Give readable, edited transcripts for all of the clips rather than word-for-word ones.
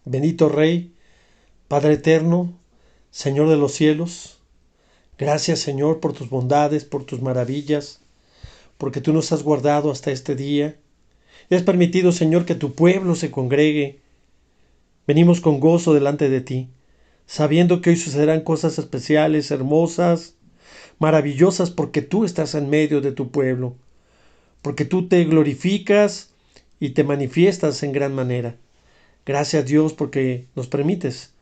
Bendito Rey, Padre eterno, Señor de los cielos. Gracias, Señor, por tus bondades, por tus maravillas, porque tú nos has guardado hasta este día. Y has permitido, Señor, que tu pueblo se congregue. Venimos con gozo delante de ti, sabiendo que hoy sucederán cosas especiales, hermosas, maravillosas, porque tú estás en medio de tu pueblo, porque tú te glorificas y te manifiestas en gran manera. Gracias, Dios, porque nos permites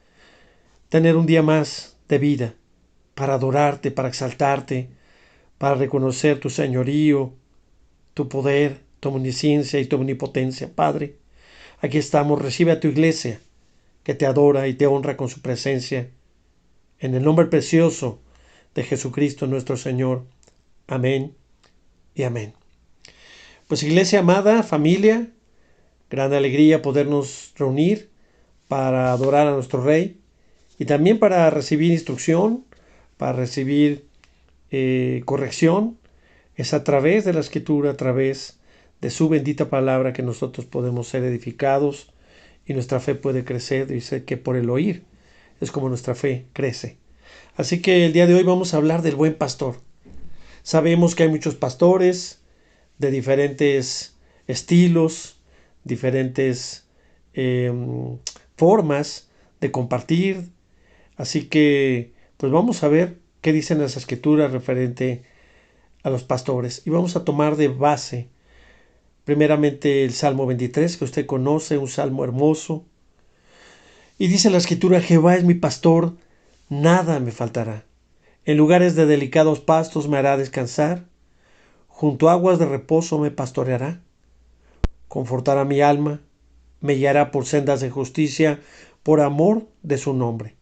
tener un día más de vida para adorarte, para exaltarte, para reconocer tu señorío, tu poder, tu omnisciencia y tu omnipotencia. Padre, aquí estamos, recibe a tu iglesia que te adora y te honra con su presencia. En el nombre precioso de Jesucristo nuestro Señor. Amén y amén. Pues iglesia amada, familia, gran alegría podernos reunir para adorar a nuestro Rey y también para recibir instrucción, para recibir corrección. Es a través de la Escritura, a través de su bendita palabra que nosotros podemos ser edificados y nuestra fe puede crecer. Dice que por el oír es como nuestra fe crece. Así que el día de hoy vamos a hablar del buen pastor. Sabemos que hay muchos pastores de diferentes estilos, diferentes eh, formas de compartir. Así que pues vamos a ver qué dicen las escrituras referente a los pastores. Y vamos a tomar de base primeramente el Salmo 23, que usted conoce, un salmo hermoso. Y dice la escritura: Jehová es mi pastor, nada me faltará. En lugares de delicados pastos me hará descansar, junto a aguas de reposo me pastoreará. Confortará mi alma, me guiará por sendas de justicia, por amor de su nombre.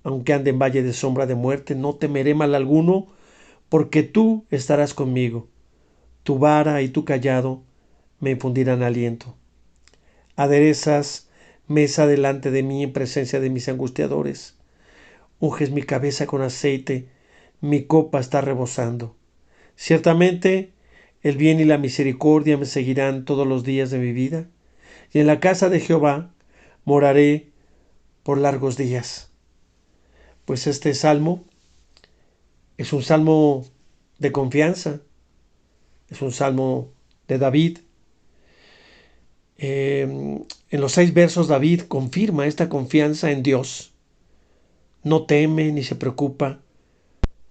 Aunque ande en valle de sombra de muerte, no temeré mal alguno, porque tú estarás conmigo. Tu vara y tu cayado me infundirán aliento. Aderezas mesa delante de mí en presencia de mis angustiadores. Unges mi cabeza con aceite, mi copa está rebosando. Ciertamente el bien y la misericordia me seguirán todos los días de mi vida, y en la casa de Jehová moraré por largos días. Pues este salmo es un salmo de confianza, es un salmo de David. En los 6 versos David confirma esta confianza en Dios. No teme ni se preocupa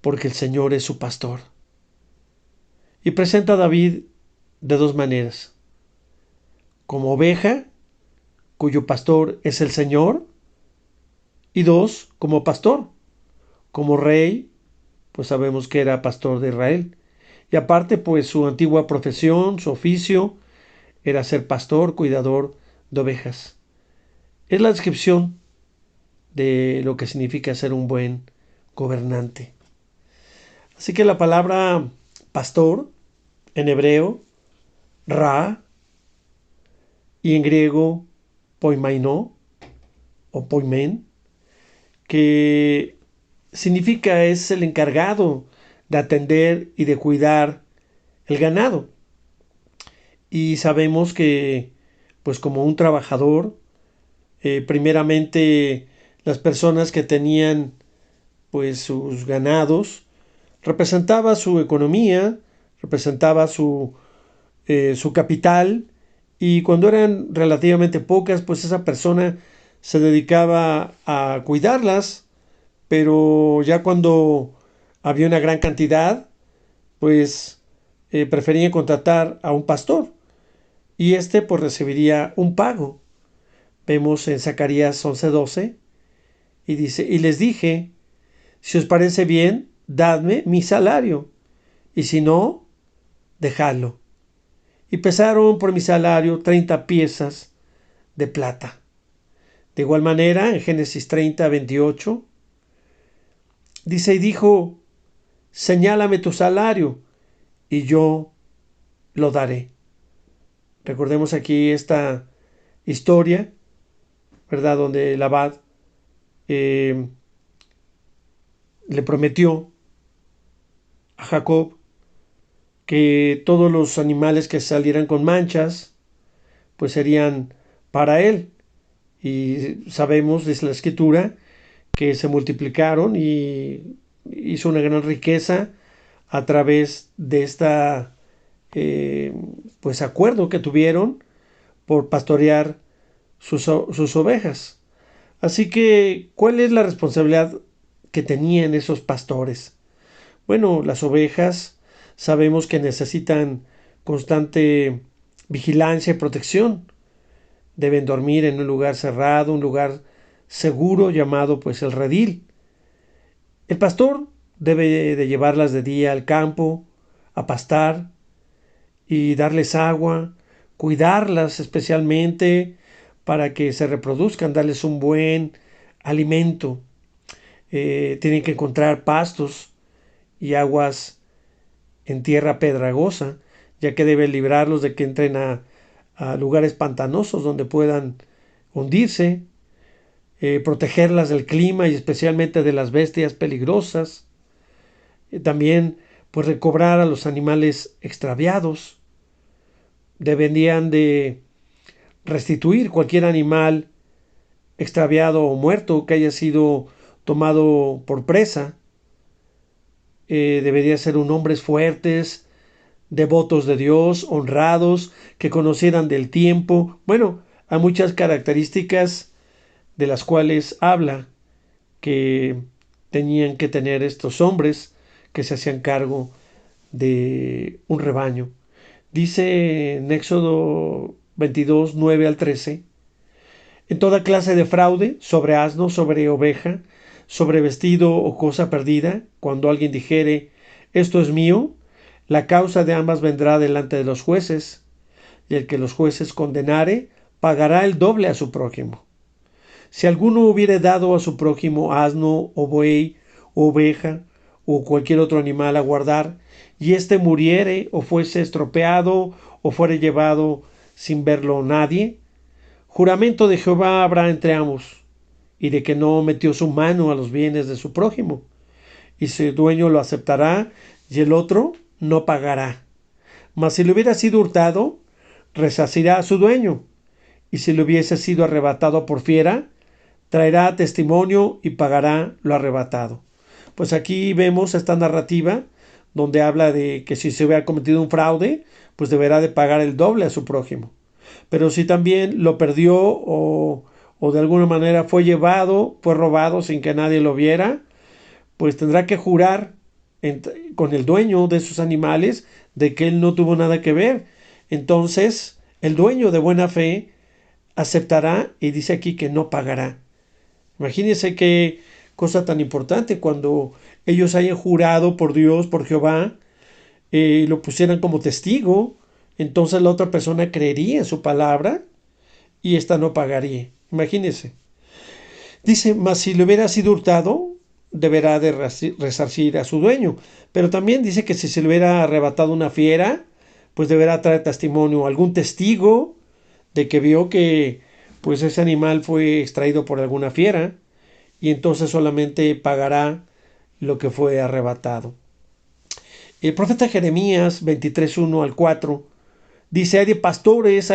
porque el Señor es su pastor. Y presenta a David de 2 maneras: como oveja, cuyo pastor es el Señor, y 2, como pastor, como rey, pues sabemos que era pastor de Israel. Y aparte, pues su antigua profesión, su oficio, era ser pastor, cuidador de ovejas. Es la descripción de lo que significa ser un buen gobernante. Así que la palabra pastor en hebreo, ra, y en griego, poimaino o poimen, que significa es el encargado de atender y de cuidar el ganado. Y sabemos que, pues como un trabajador, primeramente las personas que tenían pues sus ganados, representaba su economía, representaba su capital, y cuando eran relativamente pocas, pues esa persona se dedicaba a cuidarlas, pero ya cuando había una gran cantidad, pues preferían contratar a un pastor, y este pues recibiría un pago. Vemos en Zacarías 11:12 y dice: y les dije, si os parece bien, dadme mi salario, y si no, dejadlo. Y pesaron por mi salario 30 piezas de plata. De igual manera, en Génesis 30:28, dice: y dijo, señálame tu salario, y yo lo daré. Recordemos aquí esta historia, ¿verdad? Donde Labán le prometió a Jacob que todos los animales que salieran con manchas, pues serían para él. Y sabemos, dice la Escritura, que se multiplicaron y hizo una gran riqueza a través de esta pues acuerdo que tuvieron por pastorear sus ovejas. Así que, ¿cuál es la responsabilidad que tenían esos pastores? Bueno, las ovejas sabemos que necesitan constante vigilancia y protección. Deben dormir en un lugar cerrado, un lugar seguro llamado pues el redil. El pastor debe de llevarlas de día al campo, a pastar y darles agua, cuidarlas especialmente para que se reproduzcan, darles un buen alimento. Tienen que encontrar pastos y aguas en tierra pedregosa, ya que debe librarlos de que entren a lugares pantanosos donde puedan hundirse, protegerlas del clima y especialmente de las bestias peligrosas. También pues recobrar a los animales extraviados. Deberían de restituir cualquier animal extraviado o muerto que haya sido tomado por presa. Debería ser un hombres fuertes, devotos de Dios, honrados, que conocieran del tiempo. Bueno, hay muchas características de las cuales habla que tenían que tener estos hombres que se hacían cargo de un rebaño. Dice en Éxodo 22, 9 al 13, en toda clase de fraude, sobre asno, sobre oveja, sobre vestido o cosa perdida, cuando alguien dijere, esto es mío, la causa de ambas vendrá delante de los jueces, y el que los jueces condenare, pagará el doble a su prójimo. Si alguno hubiere dado a su prójimo asno o buey o oveja o cualquier otro animal a guardar, y éste muriere o fuese estropeado o fuere llevado sin verlo nadie, juramento de Jehová habrá entre ambos, y de que no metió su mano a los bienes de su prójimo, y su dueño lo aceptará y el otro no pagará. Mas si le hubiera sido hurtado, resarcirá a su dueño, y si le hubiese sido arrebatado por fiera, traerá testimonio y pagará lo arrebatado. Pues aquí vemos esta narrativa donde habla de que si se hubiera cometido un fraude, pues deberá de pagar el doble a su prójimo. Pero si también lo perdió o de alguna manera fue llevado, fue robado sin que nadie lo viera, pues tendrá que jurar con el dueño de esos animales de que él no tuvo nada que ver. Entonces, el dueño de buena fe aceptará y dice aquí que no pagará. Imagínense qué cosa tan importante cuando ellos hayan jurado por Dios, por Jehová, lo pusieran como testigo, entonces la otra persona creería en su palabra y ésta no pagaría. Imagínense. Dice, mas si le hubiera sido hurtado, deberá de resarcir a su dueño. Pero también dice que si se le hubiera arrebatado una fiera, pues deberá traer testimonio, algún testigo de que vio que pues ese animal fue extraído por alguna fiera y entonces solamente pagará lo que fue arrebatado. El profeta Jeremías 23, 1 al 4 dice, hay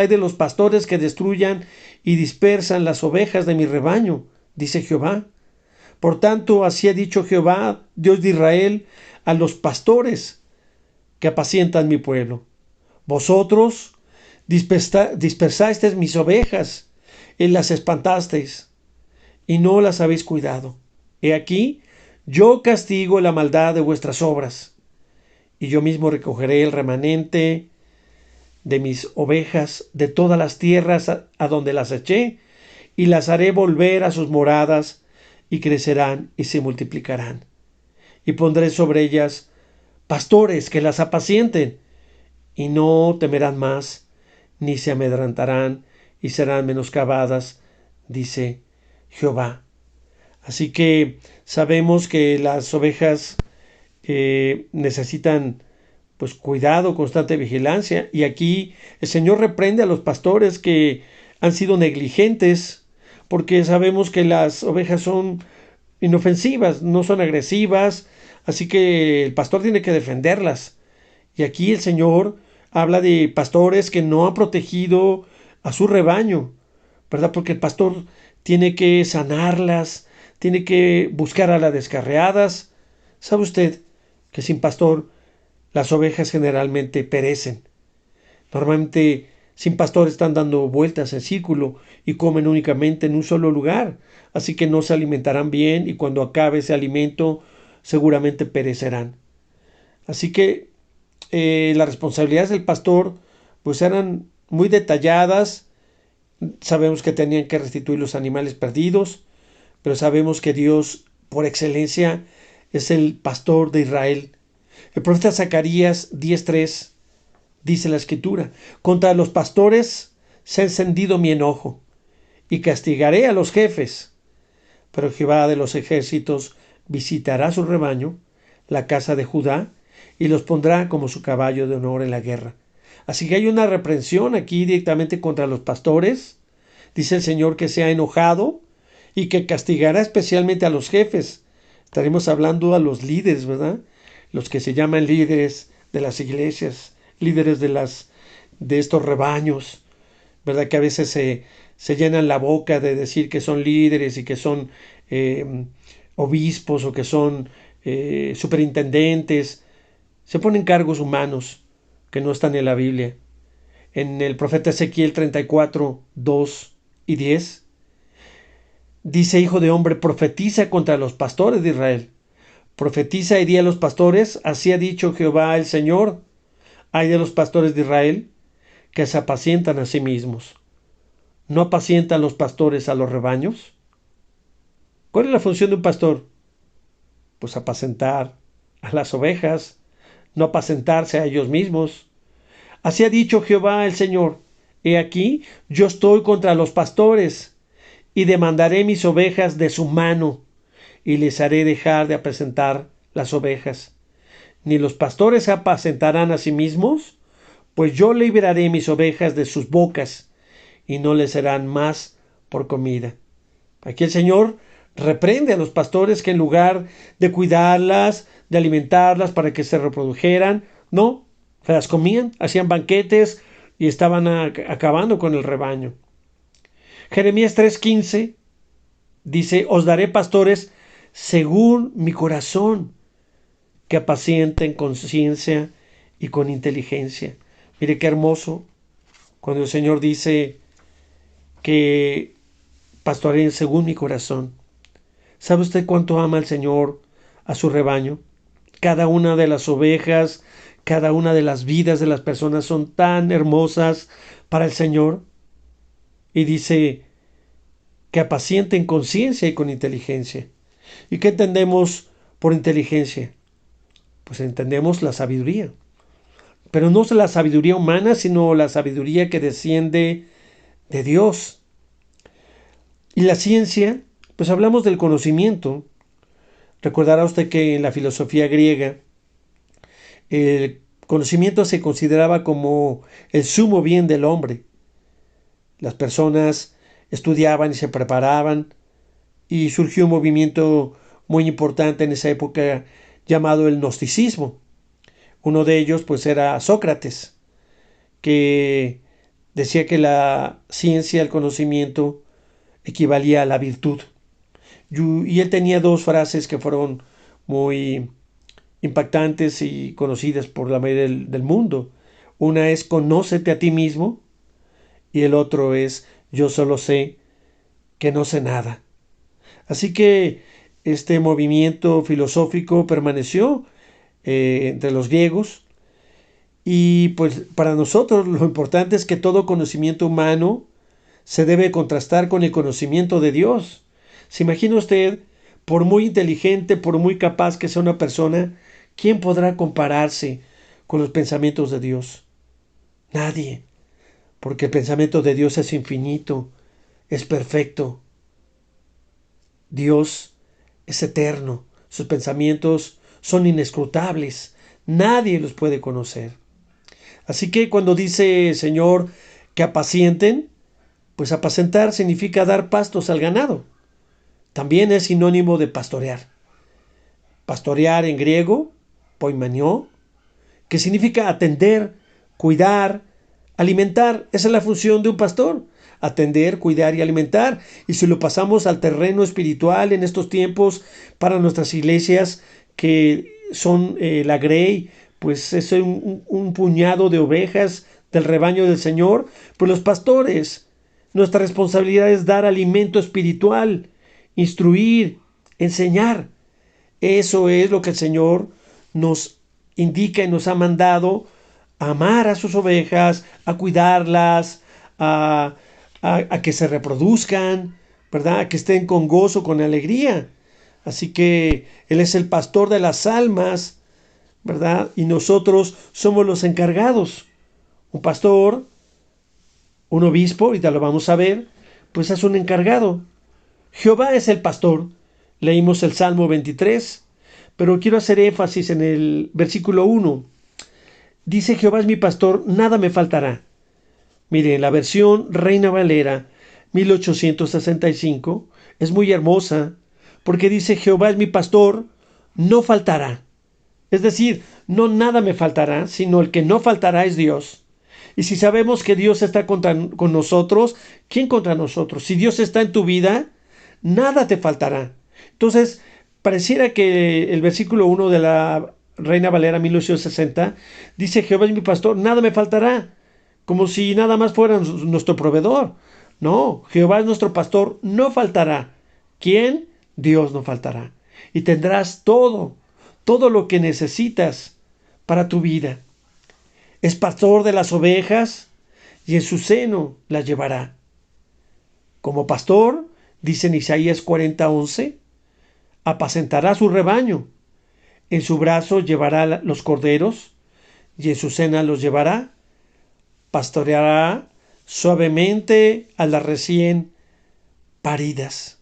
de los pastores que destruyan y dispersan las ovejas de mi rebaño, dice Jehová. Por tanto, así ha dicho Jehová, Dios de Israel, a los pastores que apacientan mi pueblo. Vosotros dispersasteis mis ovejas y las espantasteis, y no las habéis cuidado. He aquí, yo castigo la maldad de vuestras obras, y yo mismo recogeré el remanente de mis ovejas de todas las tierras a donde las eché, y las haré volver a sus moradas, y crecerán y se multiplicarán. Y pondré sobre ellas pastores que las apacienten, y no temerán más, ni se amedrentarán, y serán menoscabadas, dice Jehová. Así que sabemos que las ovejas necesitan pues cuidado, constante vigilancia. Y aquí el Señor reprende a los pastores que han sido negligentes, porque sabemos que las ovejas son inofensivas, no son agresivas, así que el pastor tiene que defenderlas. Y aquí el Señor habla de pastores que no han protegido a su rebaño, ¿verdad? Porque el pastor tiene que sanarlas, tiene que buscar a las descarriadas. ¿Sabe usted que sin pastor las ovejas generalmente perecen? Normalmente sin pastor están dando vueltas en círculo y comen únicamente en un solo lugar, así que no se alimentarán bien y cuando acabe ese alimento seguramente perecerán. Así que las responsabilidades del pastor pues eran muy detalladas. Sabemos que tenían que restituir los animales perdidos, pero sabemos que Dios por excelencia es el pastor de Israel. El profeta Zacarías 10:3 dice la escritura: contra los pastores se ha encendido mi enojo y castigaré a los jefes, pero Jehová de los ejércitos visitará su rebaño, la casa de Judá, y los pondrá como su caballo de honor en la guerra. Así que hay una reprensión aquí directamente contra los pastores. Dice el Señor que se ha enojado y que castigará especialmente a los jefes. Estaremos hablando a los líderes, ¿verdad? Los que se llaman líderes de las iglesias, líderes de estos rebaños, ¿verdad? Que a veces se llenan la boca de decir que son líderes y que son obispos o que son superintendentes. Se ponen cargos humanos que no están en la Biblia. En el profeta Ezequiel 34:2 y 10 dice: hijo de hombre, profetiza contra los pastores de Israel. Profetiza y di a los pastores: así ha dicho Jehová el Señor. Hay de los pastores de Israel que se apacientan a sí mismos. ¿No apacientan los pastores a los rebaños? ¿Cuál es la función de un pastor? Pues apacentar a las ovejas, no apacentarse a ellos mismos. Así ha dicho Jehová el Señor: he aquí, yo estoy contra los pastores, y demandaré mis ovejas de su mano, y les haré dejar de apacentar las ovejas. Ni los pastores se apacentarán a sí mismos, pues yo libraré mis ovejas de sus bocas, y no les serán más por comida. Aquí el Señor reprende a los pastores que en lugar de cuidarlas, de alimentarlas para que se reprodujeran, no, se las comían, hacían banquetes y estaban acabando con el rebaño. Jeremías 3:15 dice: os daré pastores según mi corazón, que apacienten con ciencia y con inteligencia. Mire qué hermoso cuando el Señor dice que pastoreen según mi corazón. ¿Sabe usted cuánto ama el Señor a su rebaño? Cada una de las ovejas, cada una de las vidas de las personas son tan hermosas para el Señor. Y dice que apacienten con ciencia y con inteligencia. ¿Y qué entendemos por inteligencia? Pues entendemos la sabiduría. Pero no es la sabiduría humana, sino la sabiduría que desciende de Dios. Y la ciencia, pues hablamos del conocimiento. Recordará usted que en la filosofía griega el conocimiento se consideraba como el sumo bien del hombre. Las personas estudiaban y se preparaban y surgió un movimiento muy importante en esa época llamado el gnosticismo. Uno de ellos pues era Sócrates, que decía que la ciencia, el conocimiento, equivalía a la virtud. Y él tenía dos frases que fueron muy impactantes y conocidas por la mayoría del mundo. Una es: conócete a ti mismo, y el otro es: yo solo sé que no sé nada. Así que este movimiento filosófico permaneció entre los griegos, y pues para nosotros lo importante es que todo conocimiento humano se debe contrastar con el conocimiento de Dios. ¿Se imagina usted, por muy inteligente, por muy capaz que sea una persona, quién podrá compararse con los pensamientos de Dios? Nadie, porque el pensamiento de Dios es infinito, es perfecto. Dios es eterno, sus pensamientos son inescrutables, nadie los puede conocer. Así que cuando dice Señor que apacienten, pues apacentar significa dar pastos al ganado. También es sinónimo de pastorear. Pastorear en griego, poimenió, que significa atender, cuidar, alimentar. Esa es la función de un pastor. atender, cuidar y alimentar. Y si lo pasamos al terreno espiritual en estos tiempos para nuestras iglesias que son la Grey, pues es un puñado de ovejas del rebaño del Señor, pues los pastores, nuestra responsabilidad es dar alimento espiritual, instruir, enseñar. Eso es lo que el Señor nos indica y nos ha mandado: a amar a sus ovejas, a cuidarlas, a que se reproduzcan, ¿verdad? A que estén con gozo, con alegría. Así que Él es el pastor de las almas, ¿verdad? Y nosotros somos los encargados. Un pastor, un obispo, ahorita lo vamos a ver, pues es un encargado. Jehová es el pastor. Leímos el Salmo 23, pero quiero hacer énfasis en el versículo 1. Dice: Jehová es mi pastor, nada me faltará. Mire, la versión Reina Valera 1865 es muy hermosa porque dice: Jehová es mi pastor, no faltará. Es decir, no nada me faltará, sino el que no faltará es Dios. Y si sabemos que Dios está con nosotros, ¿quién contra nosotros? Si Dios está en tu vida, nada te faltará. Entonces, pareciera que el versículo 1 de la Reina Valera 1860 dice: Jehová es mi pastor, nada me faltará. Como si nada más fuera nuestro proveedor. No, Jehová es nuestro pastor, no faltará. ¿Quién? Dios no faltará. Y tendrás todo lo que necesitas para tu vida. Es pastor de las ovejas y en su seno las llevará. Como pastor, dice en Isaías 40:11, apacentará su rebaño. En su brazo llevará los corderos y en su seno los llevará. Pastoreará suavemente a las recién paridas.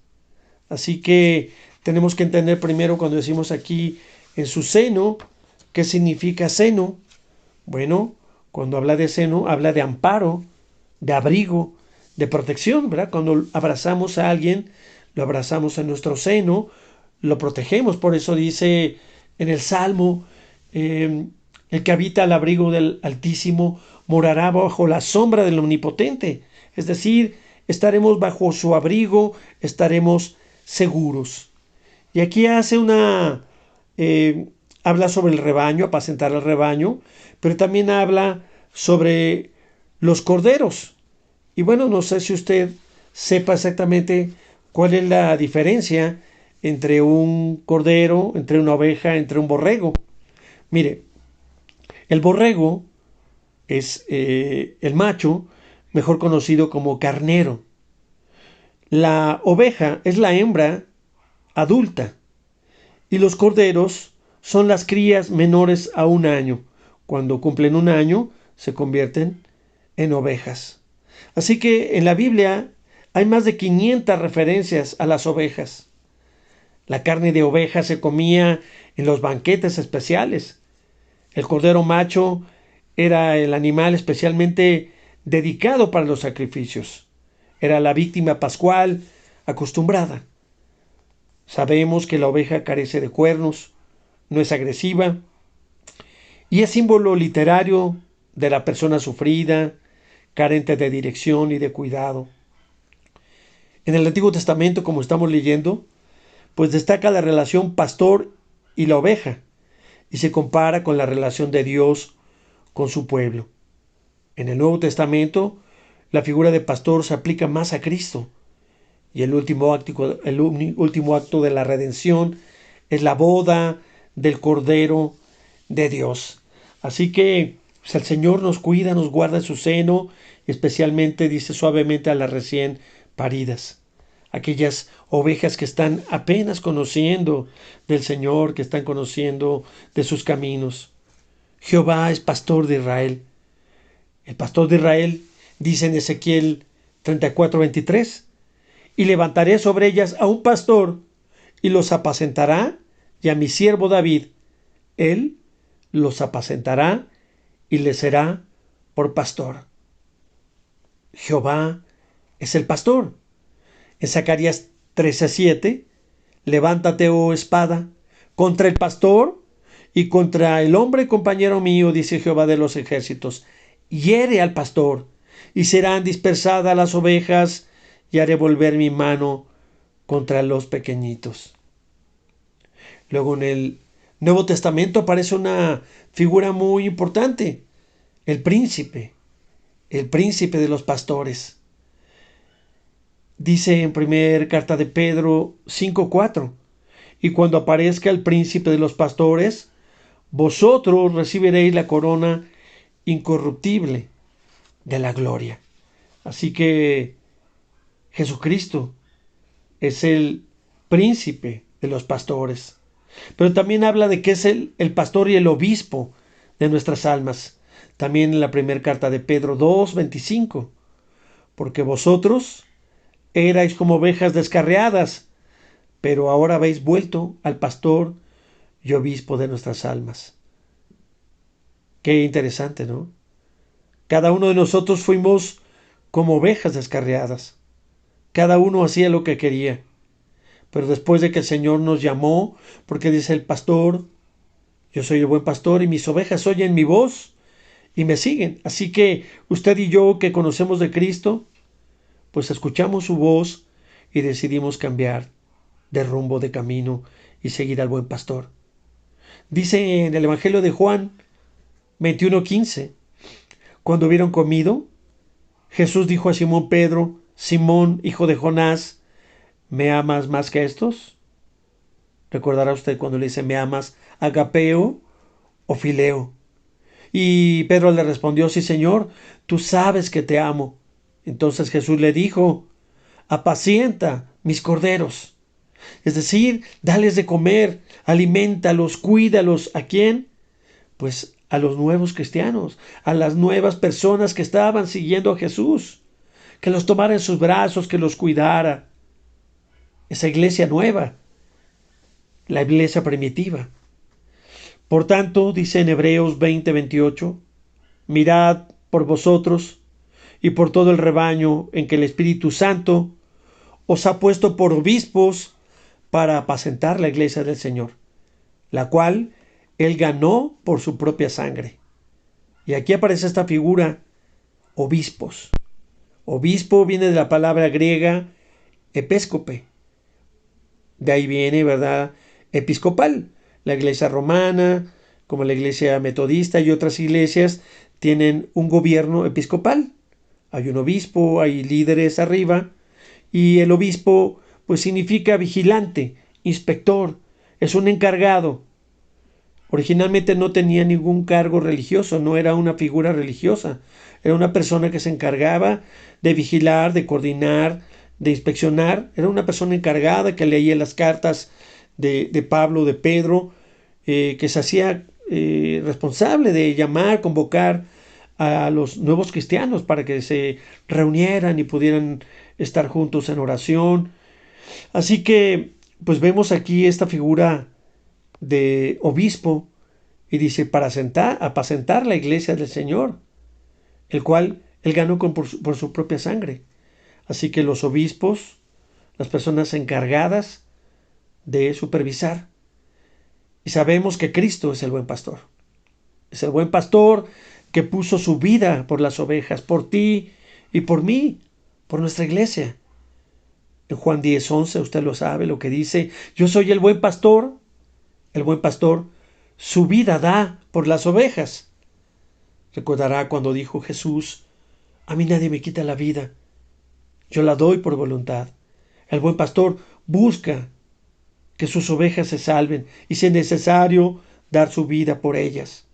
Así que tenemos que entender primero, cuando decimos aquí en su seno, ¿qué significa seno? Bueno, cuando habla de seno, habla de amparo, de abrigo, de protección, ¿verdad? Cuando abrazamos a alguien, lo abrazamos en nuestro seno, lo protegemos. Por eso dice en el Salmo, el que habita al abrigo del Altísimo morará bajo la sombra del Omnipotente. Es decir, estaremos bajo su abrigo, estaremos seguros. Y aquí hace habla sobre el rebaño, apacentar el rebaño, pero también habla sobre los corderos. Y bueno, no sé si usted sepa exactamente cuál es la diferencia entre un cordero, entre una oveja, entre un borrego. Mire, el borrego es el macho, mejor conocido como carnero. La oveja es la hembra adulta y los corderos son las crías menores a 1 año. Cuando cumplen 1 año se convierten en ovejas. Así que en la Biblia hay más de 500 referencias a las ovejas. La carne de oveja se comía en los banquetes especiales. El cordero macho era el animal especialmente dedicado para los sacrificios. Era la víctima pascual acostumbrada. Sabemos que la oveja carece de cuernos, no es agresiva y es símbolo literario de la persona sufrida, carente de dirección y de cuidado. En el Antiguo Testamento, como estamos leyendo, pues destaca la relación pastor y la oveja y se compara con la relación de Dios con su pueblo. En el Nuevo Testamento, la figura de pastor se aplica más a Cristo y el último acto de la redención es la boda del Cordero de Dios. Así que pues, el Señor nos cuida, nos guarda en su seno, especialmente, dice, suavemente a las recién paridas. Aquellas ovejas que están apenas conociendo del Señor, que están conociendo de sus caminos. Jehová es pastor de Israel. El pastor de Israel dice en Ezequiel 34:23, y levantaré sobre ellas a un pastor, y los apacentará, y a mi siervo David, él los apacentará, y les será por pastor. Jehová es el pastor. En Zacarías 13:7, levántate, oh espada, contra el pastor y contra el hombre compañero mío, dice Jehová de los ejércitos. Hiere al pastor y serán dispersadas las ovejas, y haré volver mi mano contra los pequeñitos. Luego en el Nuevo Testamento aparece una figura muy importante, el príncipe de los pastores. Dice en primera carta de Pedro 5:4, y cuando aparezca el príncipe de los pastores, vosotros recibiréis la corona incorruptible de la gloria. Así que Jesucristo es el príncipe de los pastores. Pero también habla de que es el pastor y el obispo de nuestras almas. También en la primera carta de Pedro 2:25. Porque vosotros erais como ovejas descarriadas, pero ahora habéis vuelto al pastor y obispo de nuestras almas. Qué interesante, ¿no? Cada uno de nosotros fuimos como ovejas descarriadas. Cada uno hacía lo que quería. Pero después de que el Señor nos llamó, porque dice el pastor, yo soy el buen pastor y mis ovejas oyen mi voz y me siguen. Así que usted y yo que conocemos de Cristo, pues escuchamos su voz y decidimos cambiar de rumbo, de camino y seguir al buen pastor. Dice en el Evangelio de Juan 21:15, cuando hubieron comido, Jesús dijo a Simón Pedro, Simón, hijo de Jonás, ¿me amas más que estos? Recordará usted cuando le dice, ¿me amas agapeo o fileo? Y Pedro le respondió, sí, Señor, tú sabes que te amo. Entonces Jesús le dijo, apacienta mis corderos. Es decir, dales de comer, alimentalos, cuídalos. ¿A quién? Pues a los nuevos cristianos, a las nuevas personas que estaban siguiendo a Jesús. Que los tomara en sus brazos, que los cuidara. Esa iglesia nueva, la iglesia primitiva. Por tanto, dice en Hebreos 20:28, mirad por vosotros y por todo el rebaño en que el Espíritu Santo os ha puesto por obispos para apacentar la iglesia del Señor, la cual él ganó por su propia sangre. Y aquí aparece esta figura, obispos. Obispo viene de la palabra griega episcope. De ahí viene, ¿verdad?, episcopal. La iglesia romana, como la iglesia metodista y otras iglesias, tienen un gobierno episcopal. Hay un obispo, hay líderes arriba, y el obispo pues significa vigilante, inspector, es un encargado. Originalmente no tenía ningún cargo religioso, no era una figura religiosa, era una persona que se encargaba de vigilar, de coordinar, de inspeccionar, era una persona encargada que leía las cartas de Pablo, de Pedro, que se hacía responsable de llamar, convocar a los nuevos cristianos para que se reunieran y pudieran estar juntos en oración. Así que pues vemos aquí esta figura de obispo y dice para apacentar la iglesia del Señor, el cual él ganó por su propia sangre. Así que los obispos, las personas encargadas de supervisar. Y sabemos que Cristo es el buen pastor. Es el buen pastor que puso su vida por las ovejas, por ti y por mí, por nuestra iglesia. En Juan 10:11, usted lo sabe, lo que dice, yo soy el buen pastor su vida da por las ovejas. Recordará cuando dijo Jesús, a mí nadie me quita la vida, yo la doy por voluntad. El buen pastor busca que sus ovejas se salven y si es necesario dar su vida por ellas,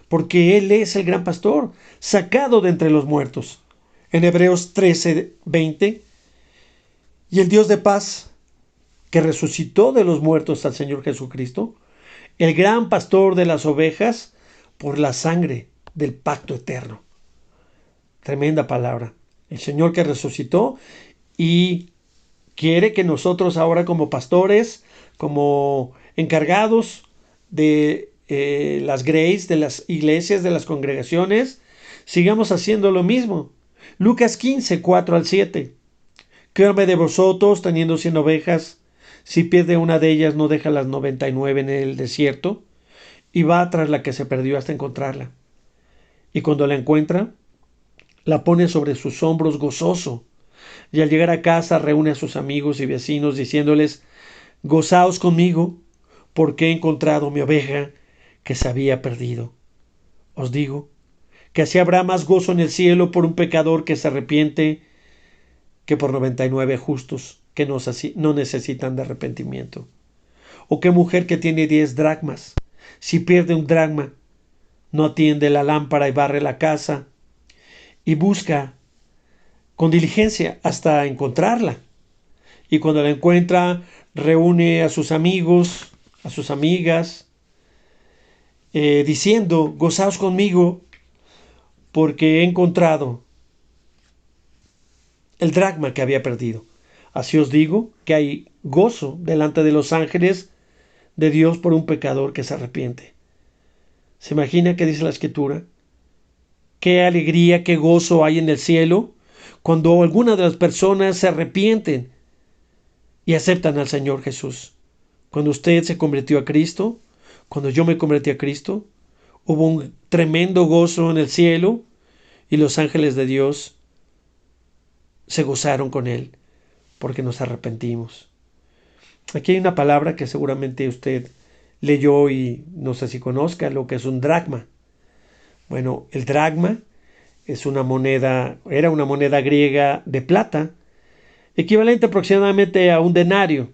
porque Él es el gran pastor, sacado de entre los muertos. En Hebreos 13:20, y el Dios de paz, que resucitó de los muertos al Señor Jesucristo, el gran pastor de las ovejas, por la sangre del pacto eterno. Tremenda palabra. El Señor que resucitó y quiere que nosotros ahora como pastores, como encargados de las Grace, de las iglesias, de las congregaciones, sigamos haciendo lo mismo. Lucas 15:4-7. ¿Qué de vosotros, teniendo 100 ovejas, si pierde una de ellas, no deja las 99 en el desierto y va tras la que se perdió hasta encontrarla? Y cuando la encuentra, la pone sobre sus hombros gozoso, y al llegar a casa reúne a sus amigos y vecinos diciéndoles: gozaos conmigo, porque he encontrado mi oveja que se había perdido. Os digo que así habrá más gozo en el cielo por un pecador que se arrepiente que por 99 justos que no necesitan de arrepentimiento. ¿O qué mujer que tiene 10 dracmas, si pierde un dracma, no atiende la lámpara y barre la casa y busca con diligencia hasta encontrarla? Y cuando la encuentra, reúne a sus amigos, a sus amigas, diciendo: gozaos conmigo, porque he encontrado el dracma que había perdido. Así os digo que hay gozo delante de los ángeles de Dios por un pecador que se arrepiente. ¿Se imagina qué dice la Escritura? Qué alegría, qué gozo hay en el cielo cuando algunas de las personas se arrepienten y aceptan al Señor Jesús. Cuando usted se convirtió a Cristo, cuando yo me convertí a Cristo, hubo un tremendo gozo en el cielo y los ángeles de Dios se gozaron con él porque nos arrepentimos. Aquí hay una palabra que seguramente usted leyó y no sé si conozca lo que es un dracma. Bueno, el dracma es una moneda, era una moneda griega de plata, equivalente aproximadamente a un denario.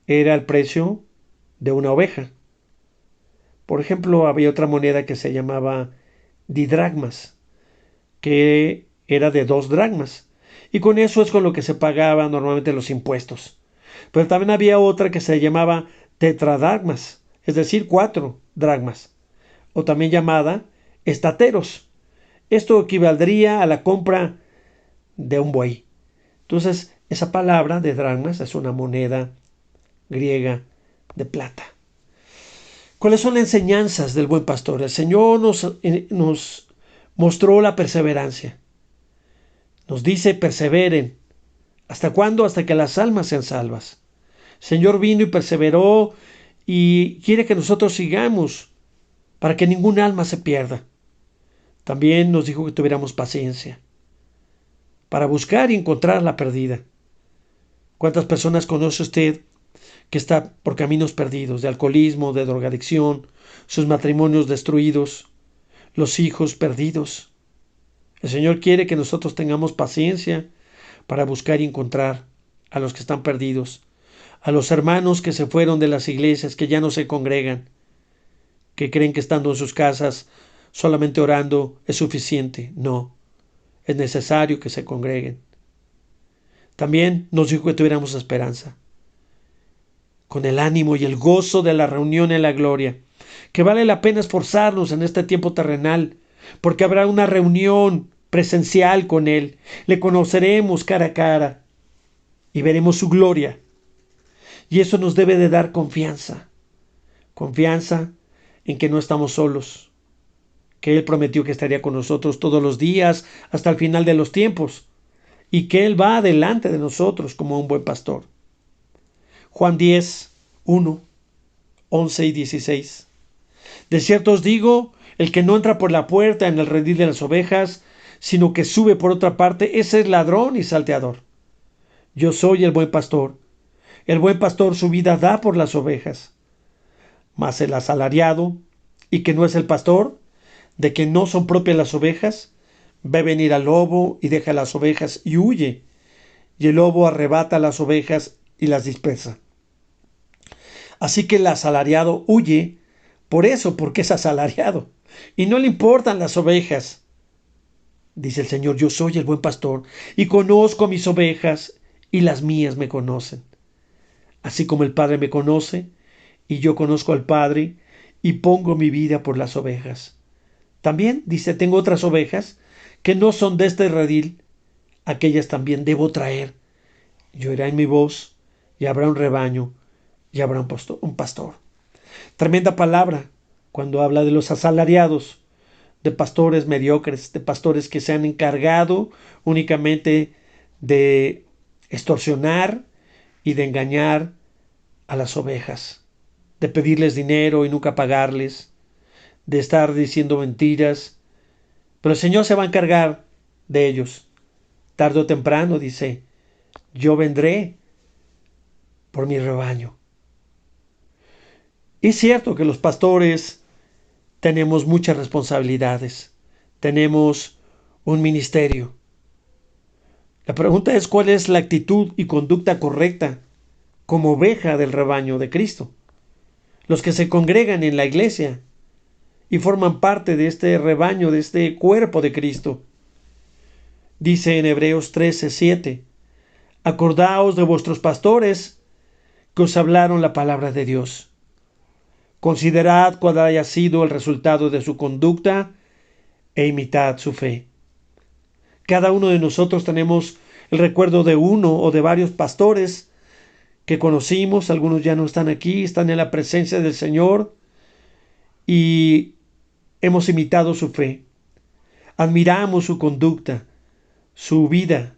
Era el precio de una oveja. Por ejemplo, había otra moneda que se llamaba didragmas, que era de 2 dracmas. Y con eso es con lo que se pagaban normalmente los impuestos. Pero también había otra que se llamaba tetradragmas, es decir, 4 dracmas, o también llamada estateros. Esto equivaldría a la compra de un buey. Entonces, esa palabra de dracmas es una moneda griega de plata. ¿Cuáles son las enseñanzas del buen pastor? El Señor nos mostró la perseverancia. Nos dice: perseveren. ¿Hasta cuándo? Hasta que las almas sean salvas. El Señor vino y perseveró y quiere que nosotros sigamos para que ningún alma se pierda. También nos dijo que tuviéramos paciencia para buscar y encontrar la perdida. ¿Cuántas personas conoce usted que está por caminos perdidos, de alcoholismo, de drogadicción, sus matrimonios destruidos, los hijos perdidos? El Señor quiere que nosotros tengamos paciencia para buscar y encontrar a los que están perdidos, a los hermanos que se fueron de las iglesias, que ya no se congregan, que creen que estando en sus casas solamente orando es suficiente. No, es necesario que se congreguen. También nos dijo que tuviéramos esperanza, con el ánimo y el gozo de la reunión en la gloria, que vale la pena esforzarnos en este tiempo terrenal, porque habrá una reunión presencial con Él, le conoceremos cara a cara y veremos su gloria. Y eso nos debe de dar confianza, confianza en que no estamos solos, que Él prometió que estaría con nosotros todos los días hasta el final de los tiempos, y que Él va delante de nosotros como un buen pastor. Juan 10, 1, 11 y 16. De cierto os digo, el que no entra por la puerta en el redil de las ovejas, sino que sube por otra parte, ese es ladrón y salteador. Yo soy el buen pastor. El buen pastor su vida da por las ovejas. Mas el asalariado, y que no es el pastor, de que no son propias las ovejas, ve venir al lobo y deja las ovejas y huye. Y el lobo arrebata las ovejas y las dispersa. Así que el asalariado huye por eso, porque es asalariado. Y no le importan las ovejas. Dice el Señor: yo soy el buen pastor y conozco a mis ovejas y las mías me conocen. Así como el Padre me conoce y yo conozco al Padre y pongo mi vida por las ovejas. También dice: tengo otras ovejas que no son de este redil, aquellas también debo traer. Y oirán mi voz y habrá un rebaño y habrá un pastor. Tremenda palabra cuando habla de los asalariados, de pastores mediocres, de pastores que se han encargado únicamente de extorsionar y de engañar a las ovejas, de pedirles dinero y nunca pagarles, de estar diciendo mentiras. Pero el Señor se va a encargar de ellos. Tarde o temprano, dice, yo vendré por mi rebaño. Y es cierto que los pastores tenemos muchas responsabilidades, tenemos un ministerio. La pregunta es cuál es la actitud y conducta correcta como oveja del rebaño de Cristo. Los que se congregan en la iglesia y forman parte de este rebaño, de este cuerpo de Cristo. Dice en Hebreos 13:7, acordaos de vuestros pastores que os hablaron la palabra de Dios. Considerad cuál haya sido el resultado de su conducta e imitad su fe. Cada uno de nosotros tenemos el recuerdo de uno o de varios pastores que conocimos, algunos ya no están aquí, están en la presencia del Señor y hemos imitado su fe. Admiramos su conducta, su vida,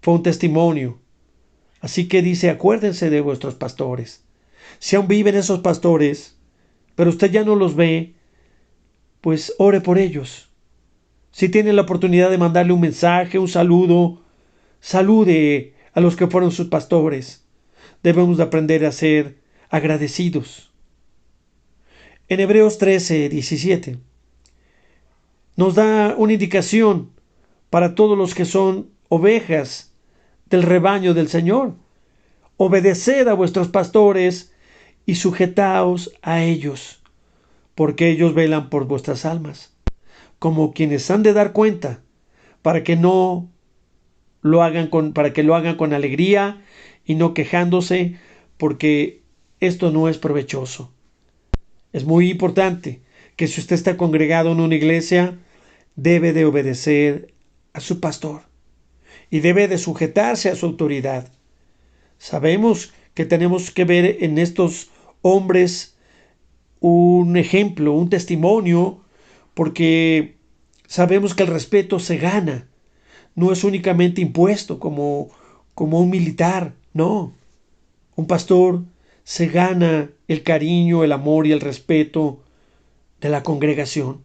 fue un testimonio. Así que dice, acuérdense de vuestros pastores. Si aún viven esos pastores, pero usted ya no los ve, pues ore por ellos. Si tiene la oportunidad de mandarle un mensaje, un saludo, salude a los que fueron sus pastores. Debemos de aprender a ser agradecidos. En Hebreos 13:17 nos da una indicación para todos los que son ovejas del rebaño del Señor. Obedeced a vuestros pastores y sujetaos a ellos, porque ellos velan por vuestras almas, como quienes han de dar cuenta, para que lo hagan con alegría y no quejándose, porque esto no es provechoso. Es muy importante que si usted está congregado en una iglesia, debe de obedecer a su pastor y debe de sujetarse a su autoridad. Sabemos que tenemos que ver en estos hombres un ejemplo, un testimonio, porque sabemos que el respeto se gana, no es únicamente impuesto como un militar, no. Un pastor se gana el cariño, el amor y el respeto de la congregación.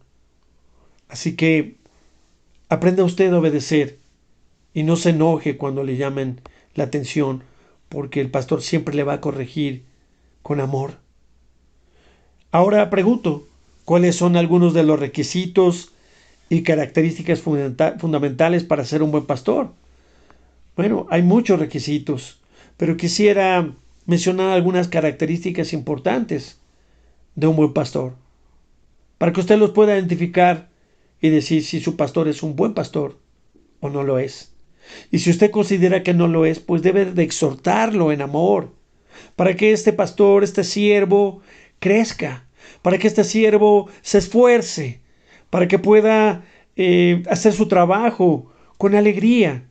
Así que aprenda usted a obedecer y no se enoje cuando le llamen la atención, porque el pastor siempre le va a corregir con amor. Ahora pregunto, ¿cuáles son algunos de los requisitos y características fundamentales para ser un buen pastor? Bueno, hay muchos requisitos, pero quisiera mencionar algunas características importantes de un buen pastor, para que usted los pueda identificar y decir si su pastor es un buen pastor o no lo es. Y si usted considera que no lo es, pues debe de exhortarlo en amor, para que este pastor, este siervo, crezca, para que este siervo se esfuerce, para que pueda hacer su trabajo con alegría.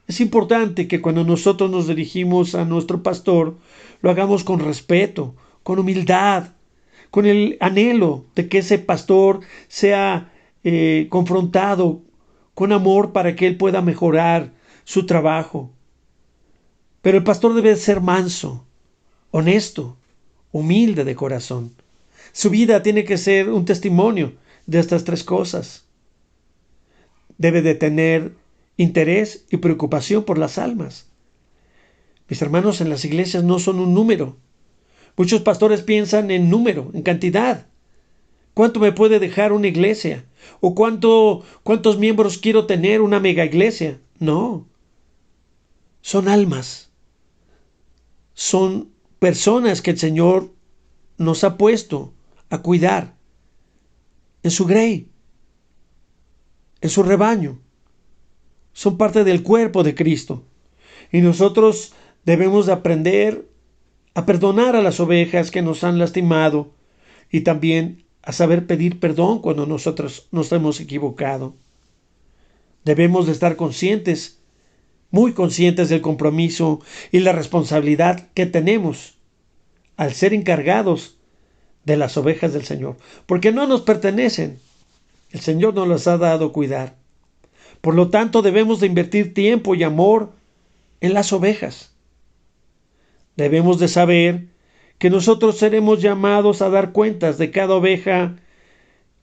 Es importante que cuando nosotros nos dirigimos a nuestro pastor, lo hagamos con respeto, con humildad, con el anhelo de que ese pastor sea confrontado con amor para que él pueda mejorar su trabajo. Pero el pastor debe ser manso, honesto, humilde de corazón. Su vida tiene que ser un testimonio de estas tres cosas. Debe de tener interés y preocupación por las almas. Mis hermanos, en las iglesias no son un número. Muchos pastores piensan en número, en cantidad. ¿Cuánto me puede dejar una iglesia? ¿O cuántos miembros quiero tener una mega iglesia? No. Son almas. Son personas que el Señor nos ha puesto a cuidar en su grey, en su rebaño. Son parte del cuerpo de Cristo. Y nosotros debemos de aprender a perdonar a las ovejas que nos han lastimado y también a saber pedir perdón cuando nosotros nos hemos equivocado. Debemos de estar conscientes, muy conscientes del compromiso y la responsabilidad que tenemos al ser encargados de las ovejas del Señor, porque no nos pertenecen. El Señor nos las ha dado a cuidar. Por lo tanto, debemos de invertir tiempo y amor en las ovejas. Debemos de saber que nosotros seremos llamados a dar cuentas de cada oveja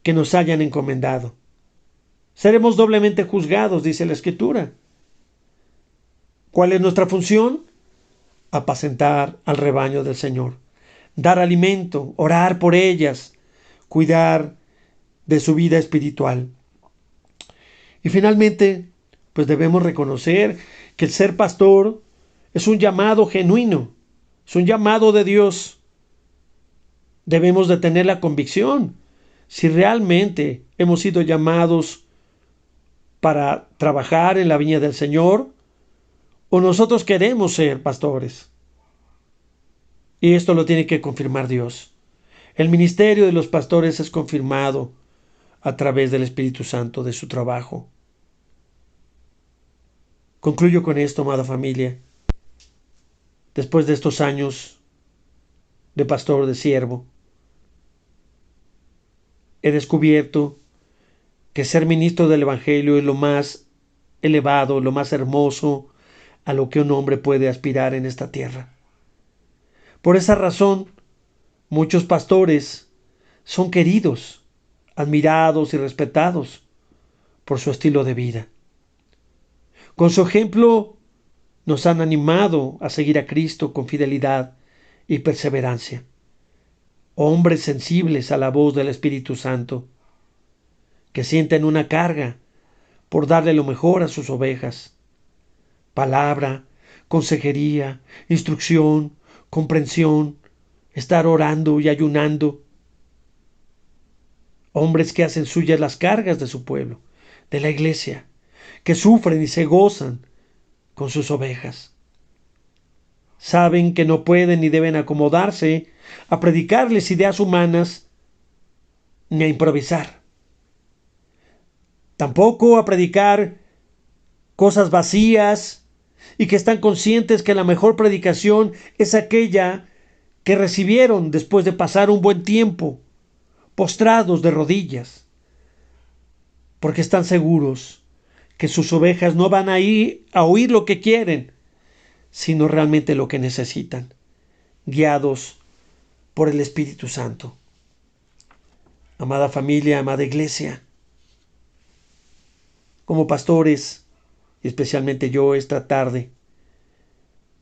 que nos hayan encomendado. Seremos doblemente juzgados, dice la Escritura. ¿Cuál es nuestra función? Apacentar al rebaño del Señor, dar alimento, orar por ellas, cuidar de su vida espiritual. Y finalmente, pues debemos reconocer que el ser pastor es un llamado genuino, es un llamado de Dios. Debemos de tener la convicción si realmente hemos sido llamados para trabajar en la viña del Señor o nosotros queremos ser pastores. Y esto lo tiene que confirmar Dios. El ministerio de los pastores es confirmado a través del Espíritu Santo de su trabajo. Concluyo con esto, amada familia. Después de estos años de pastor, de siervo, he descubierto que ser ministro del Evangelio es lo más elevado, lo más hermoso a lo que un hombre puede aspirar en esta tierra. Por esa razón, muchos pastores son queridos, admirados y respetados por su estilo de vida. Con su ejemplo nos han animado a seguir a Cristo con fidelidad y perseverancia. Hombres sensibles a la voz del Espíritu Santo, que sienten una carga por darle lo mejor a sus ovejas. Palabra, consejería, instrucción, comprensión, estar orando y ayunando. Hombres que hacen suyas las cargas de su pueblo, de la iglesia, que sufren y se gozan con sus ovejas. Saben que no pueden ni deben acomodarse a predicarles ideas humanas ni a improvisar. Tampoco a predicar cosas vacías y que están conscientes que la mejor predicación es aquella que recibieron después de pasar un buen tiempo postrados de rodillas, porque están seguros que sus ovejas no van a ir a oír lo que quieren, sino realmente lo que necesitan, guiados por el Espíritu Santo. Amada familia, amada iglesia, como pastores, y especialmente yo esta tarde,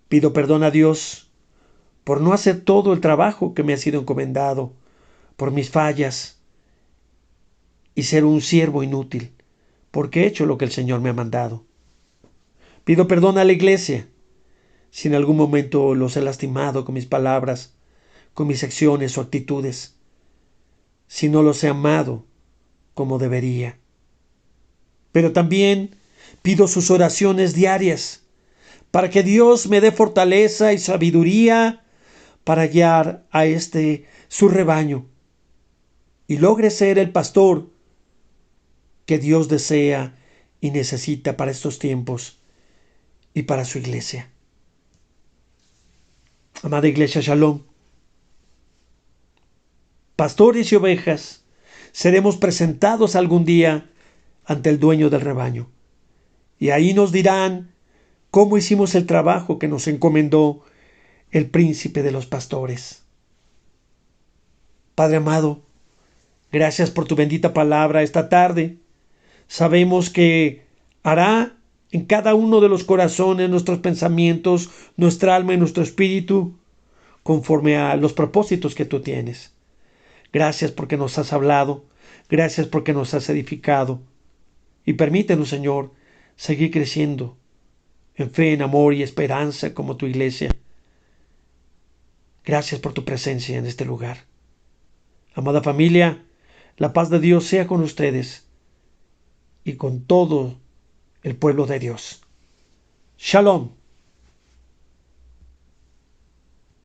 pido perdón a Dios por no hacer todo el trabajo que me ha sido encomendado, por mis fallas y ser un siervo inútil, porque he hecho lo que el Señor me ha mandado. Pido perdón a la iglesia si en algún momento los he lastimado con mis palabras, con mis acciones o actitudes, si no los he amado como debería. Pero también pido sus oraciones diarias para que Dios me dé fortaleza y sabiduría para guiar a su rebaño y logre ser el pastor que Dios desea y necesita para estos tiempos y para su iglesia. Amada iglesia, Shalom. Pastores y ovejas, seremos presentados algún día ante el dueño del rebaño. Y ahí nos dirán cómo hicimos el trabajo que nos encomendó el príncipe de los pastores. Padre amado, gracias por tu bendita palabra esta tarde. Sabemos que hará en cada uno de los corazones, nuestros pensamientos, nuestra alma y nuestro espíritu, conforme a los propósitos que tú tienes. Gracias porque nos has hablado, gracias porque nos has edificado. Y permítenos, Señor, seguir creciendo en fe, en amor y esperanza como tu iglesia. Gracias por tu presencia en este lugar. Amada familia, la paz de Dios sea con ustedes y con todo el pueblo de Dios. Shalom.